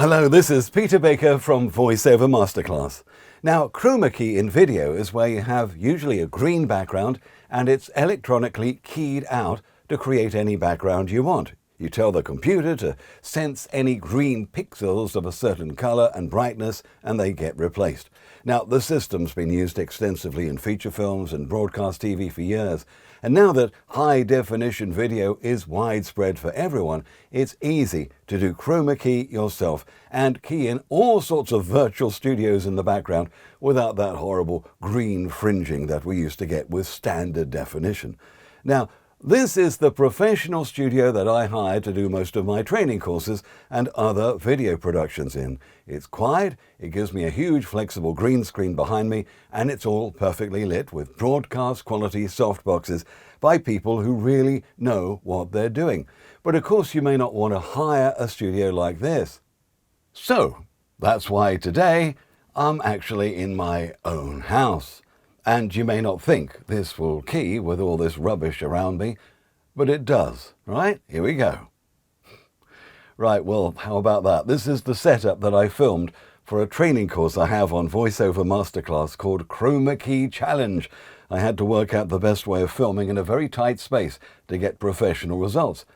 Hello, this is Peter Baker from VoiceOver Masterclass. Now, chroma key in video is where you have usually a green background and it's electronically keyed out to create any background you want. You tell the computer to sense any green pixels of a certain color and brightness and they get replaced. Now, the system's been used extensively in feature films and broadcast TV for years. And now that high-definition video is widespread for everyone, it's easy to do chroma key yourself and key in all sorts of virtual studios in the background without that horrible green fringing that we used to get with standard definition. Now, this is the professional studio that I hired to do most of my training courses and other video productions in. It's quiet, it gives me a huge flexible green screen behind me, and it's all perfectly lit with broadcast quality softboxes by people who really know what they're doing. But of course you may not want to hire a studio like this. So that's why today I'm actually in my own house. And you may not think this will key with all this rubbish around me, but it does, right? Here we go. Right, well, how about that? This is the setup that I filmed for a training course I have on VoiceOver Masterclass called Chroma Key Challenge. I had to work out the best way of filming in a very tight space to get professional results.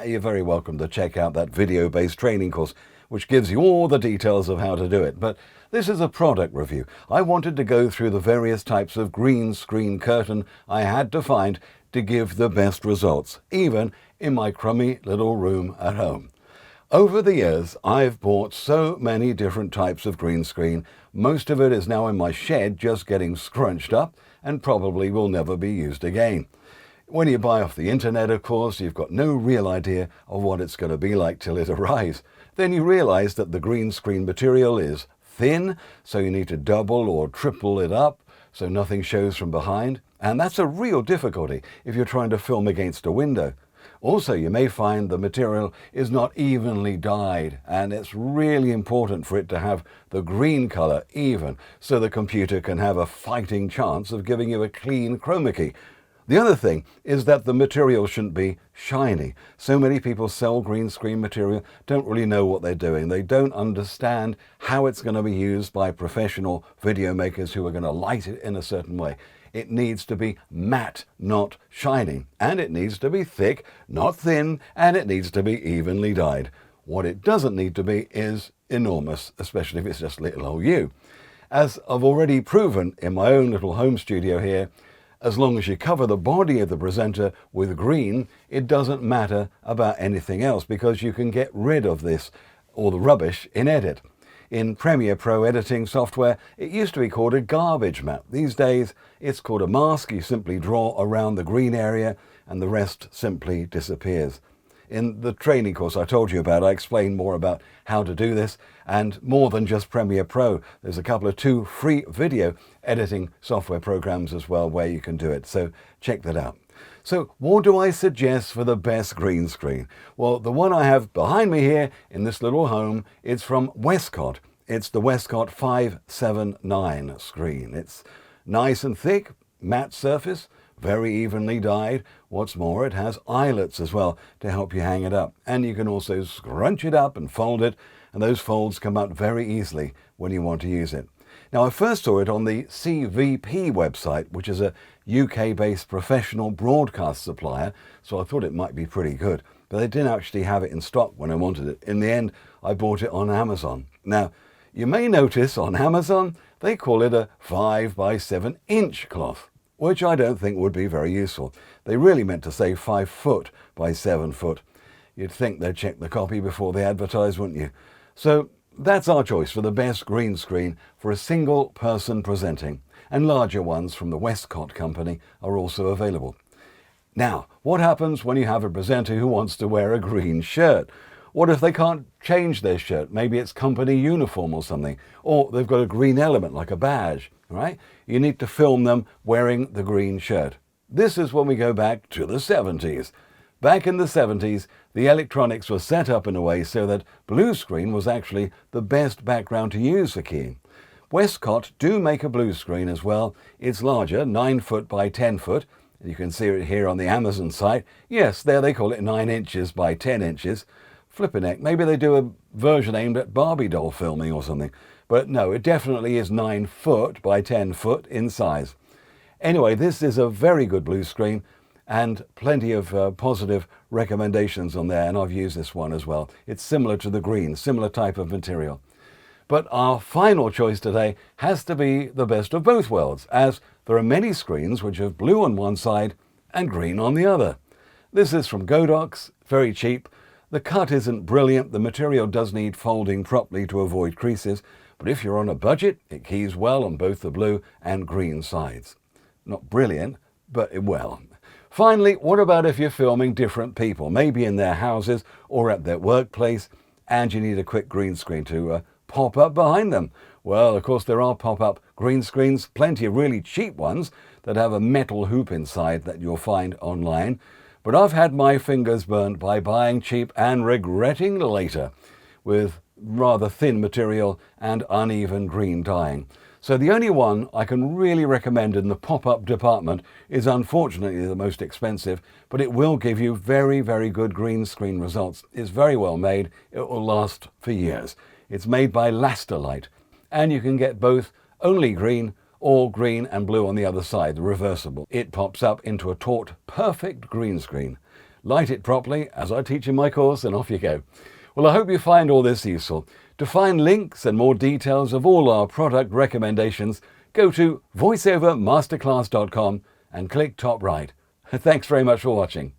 You're very welcome to check out that video-based training course, which gives you all the details of how to do it. But this is a product review. I wanted to go through the various types of green screen curtain I had to find to give the best results, even in my crummy little room at home. Over the years, I've bought so many different types of green screen. Most of it is now in my shed just getting scrunched up and probably will never be used again. When you buy off the internet, of course, you've got no real idea of what it's going to be like till it arrives. Then you realize that the green screen material is thin, so you need to double or triple it up so nothing shows from behind. And that's a real difficulty if you're trying to film against a window. Also, you may find the material is not evenly dyed, and it's really important for it to have the green color even, so the computer can have a fighting chance of giving you a clean chroma key. The other thing is that the material shouldn't be shiny. So many people sell green screen material, don't really know what they're doing. They don't understand how it's going to be used by professional video makers who are going to light it in a certain way. It needs to be matte, not shiny. And it needs to be thick, not thin, and it needs to be evenly dyed. What it doesn't need to be is enormous, especially if it's just little old you. As I've already proven in my own little home studio here, as long as you cover the body of the presenter with green, it doesn't matter about anything else because you can get rid of this, or the rubbish, in edit. In Premiere Pro editing software, it used to be called a garbage map. These days, it's called a mask. You simply draw around the green area and the rest simply disappears. In the training course I told you about, I explained more about how to do this, and more than just Premiere Pro. There's a couple of 2 free video editing software programs as well where you can do it, so check that out. So what do I suggest for the best green screen? Well, the one I have behind me here in this little home, it's from Westcott. It's the Westcott 579 screen. It's nice and thick, matte surface, very evenly dyed. What's more, it has eyelets as well to help you hang it up. And you can also scrunch it up and fold it, and those folds come out very easily when you want to use it. Now, I first saw it on the CVP website, which is a UK-based professional broadcast supplier, so I thought it might be pretty good. But they didn't actually have it in stock when I wanted it. In the end, I bought it on Amazon. Now, you may notice on Amazon, they call it a 5 by 7 inch cloth, which I don't think would be very useful. They really meant to say 5 foot by 7 foot. You'd think they'd check the copy before they advertise, wouldn't you? So that's our choice for the best green screen for a single person presenting, and larger ones from the Westcott company are also available. Now, what happens when you have a presenter who wants to wear a green shirt? What if they can't change their shirt? Maybe it's company uniform or something, or they've got a green element like a badge, right? You need to film them wearing the green shirt. This is when we go back to the 70s. Back in the 70s, the electronics were set up in a way so that blue screen was actually the best background to use for keying. Westcott do make a blue screen as well. It's larger, 9 foot by 10 foot. You can see it here on the Amazon site. Yes, there they call it 9 inches by 10 inches. Flippin' heck, maybe they do a version aimed at Barbie doll filming or something. But no, it definitely is 9 foot by 10 foot in size. Anyway, this is a very good blue screen and plenty of positive recommendations on there, and I've used this one as well. It's similar to the green, similar type of material. But our final choice today has to be the best of both worlds, as there are many screens which have blue on one side and green on the other. This is from Godox, very cheap. The cut isn't brilliant, the material does need folding properly to avoid creases, but if you're on a budget, it keys well on both the blue and green sides. Not brilliant, but well. Finally, what about if you're filming different people, maybe in their houses or at their workplace, and you need a quick green screen to pop up behind them? Well, of course, there are pop-up green screens, plenty of really cheap ones that have a metal hoop inside that you'll find online. But I've had my fingers burnt by buying cheap and regretting later, with rather thin material and uneven green dyeing. So the only one I can really recommend in the pop-up department is unfortunately the most expensive, but it will give you very, very good green screen results. It's very well made. It will last for years. It's made by Lasterlight, and you can get both only green or green and blue on the other side, the reversible. It pops up into a taut, perfect green screen. Light it properly, as I teach in my course, and off you go. Well, I hope you find all this useful. To find links and more details of all our product recommendations, go to voiceovermasterclass.com and click top right. Thanks very much for watching.